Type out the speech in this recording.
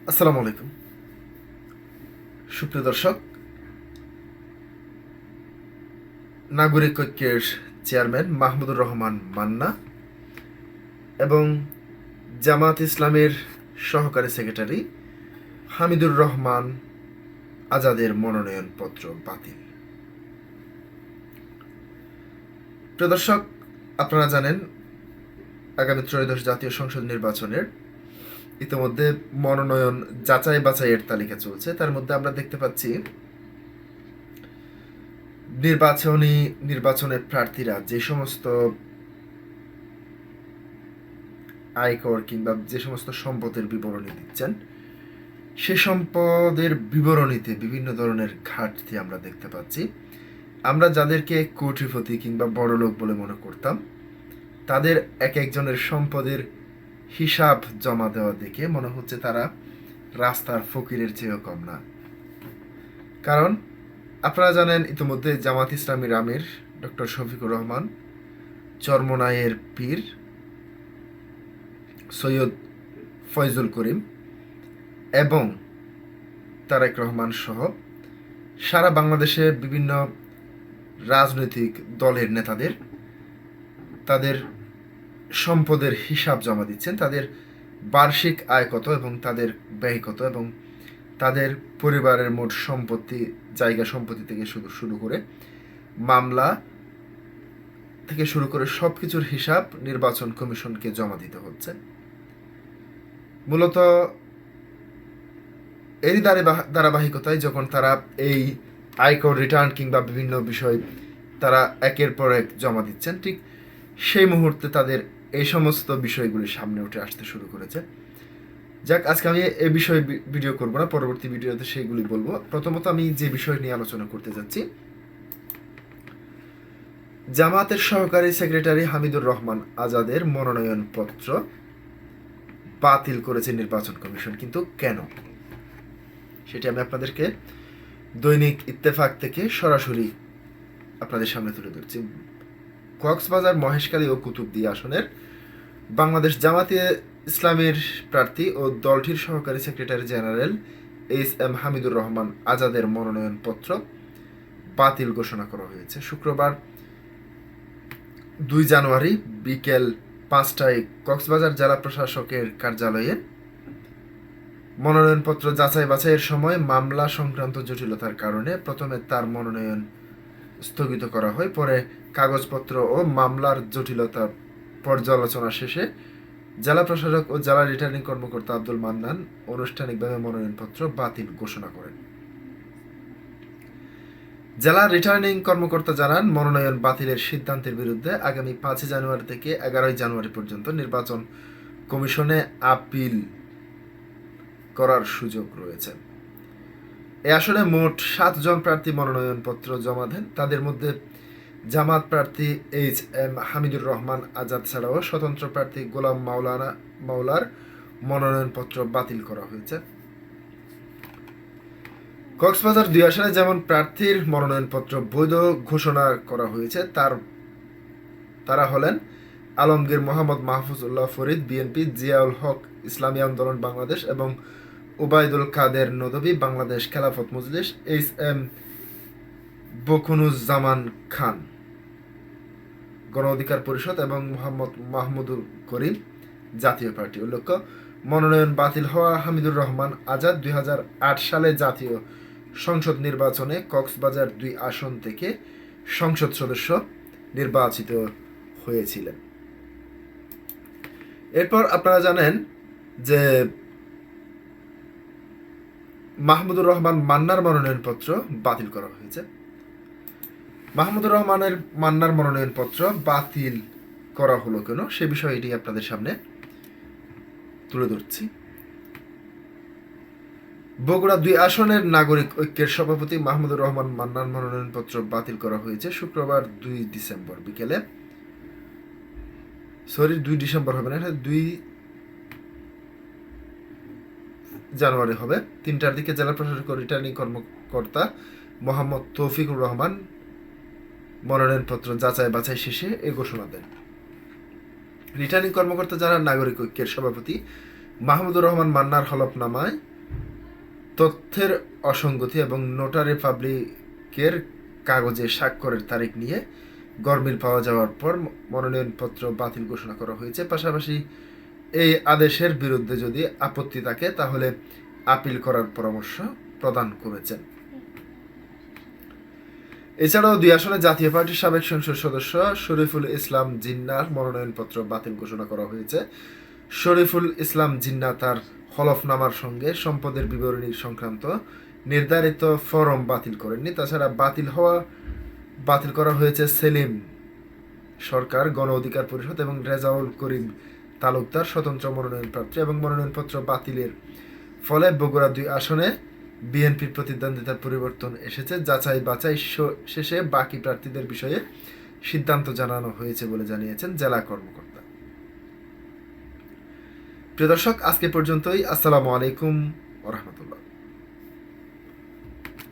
আসসালামু আলাইকুম সুপ্রিয় দর্শক। নাগরিক ঐক্যের চেয়ারম্যান মাহমুদুর রহমান মান্না এবং জামাত ইসলামের সহকারী সেক্রেটারি হামিদুর রহমান আজাদের মনোনয়নপত্র বাতিল। প্রিয় দর্শক, আপনারা জানেন আগামী ত্রয়োদশ জাতীয় সংসদ নির্বাচনের ইতিমধ্যে মনোনয়ন যাচাই বাছাইয়ের তালিকা চলছে। তার মধ্যে আমরা দেখতে পাচ্ছি নির্বাচনের প্রার্থীরা যে সমস্ত আয়কর কিংবা যে সমস্ত সম্পদের বিবরণী দিচ্ছেন, সে সম্পদের বিবরণীতে বিভিন্ন ধরনের ঘাটতি আমরা দেখতে পাচ্ছি। আমরা যাদেরকে কোটিপতি কিংবা বড়লোক বলে মনে করতাম, তাদের এক একজনের সম্পদের হিসাব জমা দেওয়া দেখে মনে হচ্ছে তারা রাস্তার ফকিরের চেয়েও কম না। কারণ আপনারা জানেন ইতিমধ্যে জামাত ইসলামীর আমির ডক্টর শফিকুর রহমান, চরমনাইয়ের পীর সৈয়দ ফয়জুল করিম এবং তারেক রহমান সহ সারা বাংলাদেশের বিভিন্ন রাজনৈতিক দলের নেতাদের তাদের সম্পদের হিসাব জমা দিচ্ছেন, তাদের বার্ষিক আয় কত এবং তাদের ব্যয় কত এবং তাদের পরিবারের মোট সম্পত্তি, জায়গা সম্পত্তি থেকে শুরু করে মামলা থেকে শুরু করে সব কিছুর হিসাব নির্বাচন কমিশনকে জমা দিতে হচ্ছে। মূলত এরই ধারাবাহিকতায় যখন তারা এই আয়কর রিটার্ন কিংবা বিভিন্ন বিষয় তারা একের পর এক জমা দিচ্ছেন, ঠিক সেই মুহূর্তে তাদের এই সমস্ত বিষয়গুলি সামনে উঠে আসতে শুরু করেছে। যাক, আজকে আমি এ বিষয়ে ভিডিও করব না, পরবর্তী ভিডিওতে সেইগুলি বলবো। প্রথমত আমি যে বিষয় নিয়ে আলোচনা করতে যাচ্ছি, জামাতের সহকারী সেক্রেটারি হামিদুর রহমান আজাদের মনোনয়নপত্র বাতিল করেছে নির্বাচন কমিশন। কিন্তু কেন, সেটি আমি আপনাদেরকে দৈনিক ইত্তেফাক থেকে সরাসরি আপনাদের সামনে তুলে ধরছি। কক্সবাজার, মহেশখালী ও কুতুবদিয়া আসনের বাংলাদেশ জামাতে ইসলামের প্রার্থী ও দলটির সহকারী secretary general SM. Hamidur Rahman আজাদের মনোনয়নপত্র বাতিল ঘোষণা করা হয়েছে। শুক্রবার 2 জানুয়ারি বিকেল 5টায় কক্সবাজার জেলা প্রশাসকের কার্যালয়ে মনোনয়নপত্র যাচাই বাছাইয়ের সময় মামলা সংক্রান্ত জটিলতার কারণে প্রথমে তার মনোনয়ন স্থগিত করা হয়। পরে কাগজপত্র ও মামলার জটিলতা পর্যালোচনা শেষে জেলা প্রশাসক ও জেলা রিটার্নিং কর্মকর্তা আব্দুল মান্নান আনুষ্ঠানিকভাবে মনোনয়নপত্র বাতিল ঘোষণা করেন। জেলা রিটার্নিং কর্মকর্তা জানান, মনোনয়ন বাতিলের সিদ্ধান্তের বিরুদ্ধে আগামী 5 জানুয়ারি থেকে 11 জানুয়ারি পর্যন্ত নির্বাচন কমিশনে আপিল করার সুযোগ রয়েছে। এ আসনে মোট 7 জন প্রার্থী মনোনয়নপত্র জমা দেন। তাদের মধ্যে জামাত প্রার্থী এইচ.এম. হামিদুর রহমান আজাদ ছাড়াও স্বতন্ত্র প্রার্থী গোলাম মাওলার মনোনয়নপত্র বাতিল করা হয়েছে। কক্সবাজার 2 আসনে যেমন প্রার্থীর মনোনয়নপত্র বৈধ ঘোষণা করা হয়েছে, তারা হলেন আলমগীর মোহাম্মদ মাহফুজউল্লাহ ফরিদ বিএনপি, জিয়াউল হক ইসলামী আন্দোলন বাংলাদেশ এবং ওবায়দুল কাদের নদভী বাংলাদেশ খেলাফত মজলিস, এইচ.এম. বকুনুজ্জামান খান গণ অধিকার পরিষদ এবং মোহাম্মদ মাহমুদুল করিম জাতীয় পার্টি। উল্লেখ্য, মনোনয়ন বাতিল হওয়া হামিদুর রহমান আজাদ 2008 সালে জাতীয় সংসদ নির্বাচনে কক্সবাজার 2 আসন থেকে সংসদ সদস্য নির্বাচিত হয়েছিলেন। এরপর আপনারা জানেন যে মাহমুদুর রহমান মান্নার মনোনয়নপত্র বাতিল করা হয়েছে। মাহমুদুর মান্নার মনোনয়নপত্র বাতিল করা হলো কেন, সে বিষয়টি আপনাদের সামনে তুলে ধরছি। বগুড়া 2 আসনের নাগরিক ঐক্যের সভাপতি মাহমুদুর রহমান মান্নার মনোনয়নপত্র বাতিল করা হয়েছে শুক্রবার 2 ডিসেম্বর বিকেলে 2 ডিসেম্বর হবে না, 2 জানুয়ারি হবে, 3টার দিকে জেলা প্রশাসক ও রিটার্নিং কর্মকর্তা মোহাম্মদ তৌফিকুর রহমান মনোনয়নপত্র যাচাই বাছাই শেষে এ ঘোষণা দেন। রিটার্নিং কর্মকর্তা জানান, নাগরিক ঐক্যের সভাপতি মাহমুদুর রহমান মান্নার হলফনামায় তথ্যের অসঙ্গতি এবং নোটারি পাবলিকের কাগজে স্বাক্ষরের তারিখ নিয়ে গরমিল পাওয়া যাওয়ার পর মনোনয়নপত্র বাতিল ঘোষণা করা হয়েছে। পাশাপাশি এই আদেশের বিরুদ্ধে যদি আপত্তি থাকে তাহলে আপিল করার পরামর্শ প্রদান করেছেন। এছাড়াও 2 আসনে জাতীয় পার্টির সাবেক সংসদ সদস্য শরীফুল ইসলাম জিন্নাহর মনোনয়নপত্র বাতিল ঘোষণা করা হয়েছে। শরীফুল ইসলাম জিন্নাহ তার হলফনামার সঙ্গে সম্পদের বিবরণী সংক্রান্ত নির্ধারিত ফরম বাতিল করেননি। তাছাড়া বাতিল করা হয়েছে সেলিম সরকার, গণ অধিকার পরিষদ এবং রেজাউল করিম তালুকদার স্বতন্ত্র মনোনয়নপত্র এবং মনোনয়নপত্র বাতিলের ফলে বগুড়া 2 আসনে বিএনপির প্রতিদ্বন্দ্বিতার পরিবর্তন এসেছে। যাচাই বাছাই শেষে বাকি প্রার্থীদের বিষয়ে সিদ্ধান্ত জানানো হয়েছে বলে জানিয়েছেন জেলা কর্মকর্তা। প্রিয় দর্শক, আজকে পর্যন্তই। আসসালামু আলাইকুম ওয়া রাহমাতুল্লাহ।